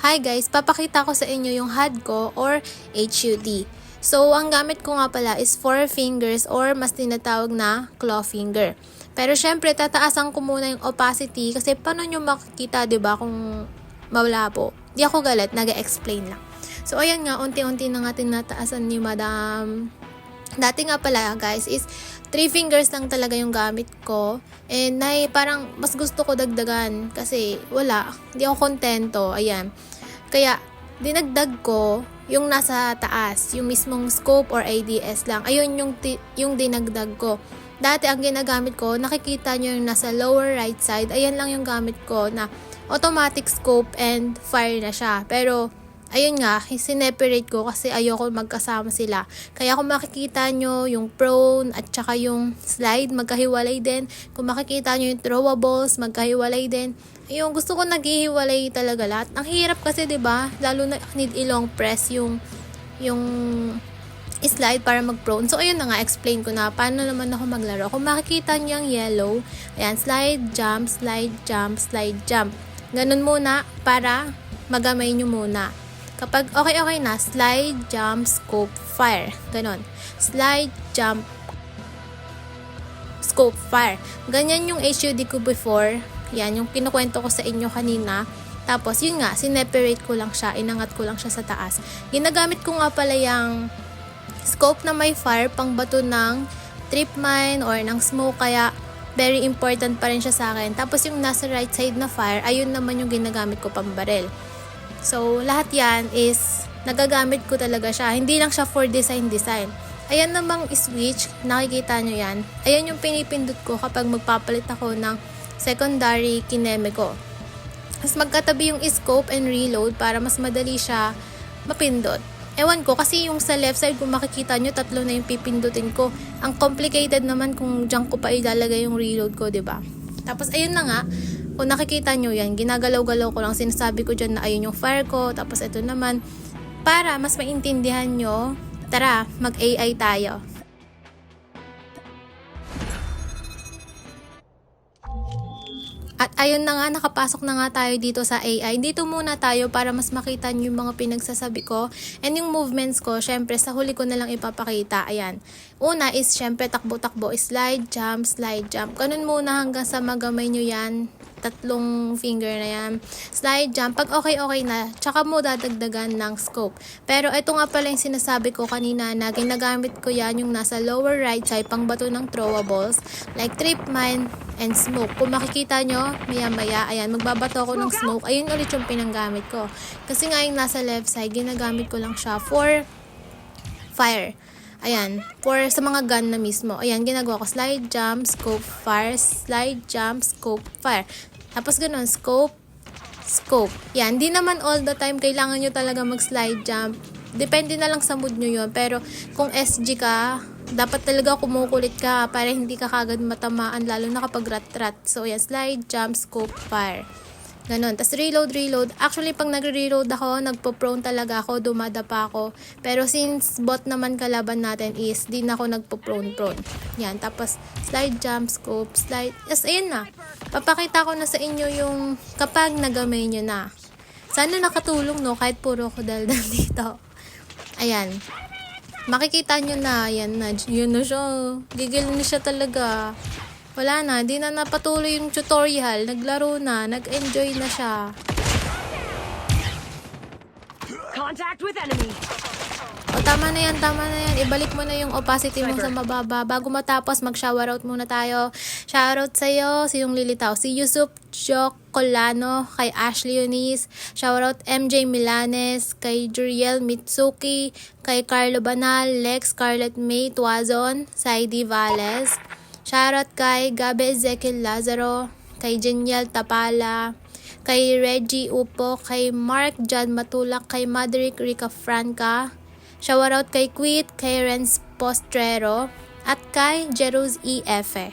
Hi guys, papakita ko sa inyo yung HUD ko or HUD. So, ang gamit ko nga pala is 4 fingers or mas tinatawag na claw finger. Pero syempre, tataasan ko muna yung opacity kasi paano nyo makikita, 'di ba, kung malabo. Di ako galit, nag-explain lang. So, ayan nga, unti-unti na nga tinataasan ni Madam. Dati nga pala guys is 3 fingers lang talaga yung gamit ko. And parang mas gusto ko dagdagan kasi wala, hindi ako kontento. Ayan. Kaya dinagdag ko yung nasa taas, yung mismong scope or ADS lang. Ayun yung dinagdag ko. Dati ang ginagamit ko, nakikita nyo yung nasa lower right side. Ayan lang yung gamit ko na automatic scope and fire na siya. Pero ayun nga, sineparate ko kasi ayoko magkasama sila. Kaya kung makikita nyo yung prone at saka yung slide, magkahiwalay din. Kung makikita nyo yung throwables, magkahiwalay din. Ayun, gusto ko naghihiwalay talaga lahat. Ang hirap kasi 'di ba? Lalo na need ilong press yung slide para mag-prone. So ayun na nga, explain ko na paano naman ako maglaro. Kung makikita nyo yung yellow, ayan, slide, jump, slide, jump, slide, jump. Ganun muna para magamay nyo muna. Kapag okay na, slide, jump, scope, fire. Ganon. Slide, jump, scope, fire. Ganyan yung HUD ko before. Yan, yung kinukwento ko sa inyo kanina. Tapos, yun nga, sineparate ko lang siya. Inangat ko lang siya sa taas. Ginagamit ko nga pala yung scope na may fire pang bato ng trip mine or ng smoke. Kaya, very important pa rin siya sa akin. Tapos, yung nasa right side na fire, ayun naman yung ginagamit ko pang barrel. So, lahat yan is nagagamit ko talaga siya. Hindi lang siya for design. Ayan namang switch, nakikita nyo yan. Ayan yung pinipindot ko kapag magpapalit ako ng secondary kineme ko. Mas magkatabi yung scope and reload para mas madali siya mapindot. Ewan ko, kasi yung sa left side kung makikita nyo, 3 na yung pipindutin ko. Ang complicated naman kung dyan ko pa ilalagay yung reload ko, 'di ba? Tapos ayun na nga, kung nakikita nyo yan, ginagalaw-galaw ko lang, sinasabi ko dyan na ayun yung fire ko, tapos ito naman, para mas maintindihan nyo, tara, mag-AI tayo. At ayun na nga, nakapasok na nga tayo dito sa AI. Dito muna tayo para mas makita nyo yung mga pinagsasabi ko. And yung movements ko, syempre sa huli ko na lang ipapakita. Ayan. Una is syempre takbo-takbo, slide, jump, slide, jump. Ganun muna hanggang sa magamay nyo yan. 3 finger na yan. Slide, jump. Pag okay na, tsaka mo dadagdagan ng scope. Pero ito nga pala yung sinasabi ko kanina na ginagamit ko yan yung nasa lower right side pang bato ng throwables. Like trip mine and smoke. Kung makikita nyo, maya-maya, ayan, magbabato ako ng smoke. Ayun ulit yung pinanggamit ko. Kasi nga yung nasa left side, ginagamit ko lang siya for fire. Ayan, for sa mga gun na mismo. Ayan, ginagawa ko slide, jump, scope, fire, slide, jump, scope, fire. Tapos ganun, scope, scope. Yan, di naman all the time kailangan nyo talaga mag-slide jump. Depende na lang sa mood nyo yun. Pero kung SG ka, dapat talaga kumukulit ka para hindi ka kagad matamaan, lalo na kapag rat-rat. So yan, slide, jump, scope, fire. Ganon. Tapos reload. Actually, pag nagre-reload ako, nagpo-prone talaga ako, dumadapa ako. Pero since bot naman kalaban natin is, di na ako nagpo-prone. Yan. Tapos, slide, jump, scope, slide. Yes, ayun na. Papakita ko na sa inyo yung kapag nagamay nyo na. Sana nakatulong, no? Kahit puro ko daldal dito. Ayan. Makikita nyo na. Ayan na. Yun na siya. Gigil na siya talaga. Wala na, di na napatuloy yung tutorial, naglaro na, nag-enjoy na siya. Contact with enemy. O tama na yan, ibalik mo na yung opacity mo sa mababa. Bago matapos, mag-shoutout muna tayo. Shoutout sa'yo, sinong lilitaw? Si Yusuf Jocolano, kay Ashley Eunice, shoutout MJ Milanes, kay Juriel Mitsuki, kay Carlo Banal, Lex, Scarlett May Tuazon, Saidi Vales, shoutout kay Gabe Ezekiel Lazaro, kay Jeniel Tapala, kay Reggie Upo, kay Mark John Matulak, kay Madrick Rica Franca, shoutout kay Quit, kay Renz Postrero, at kay Jeruz EF.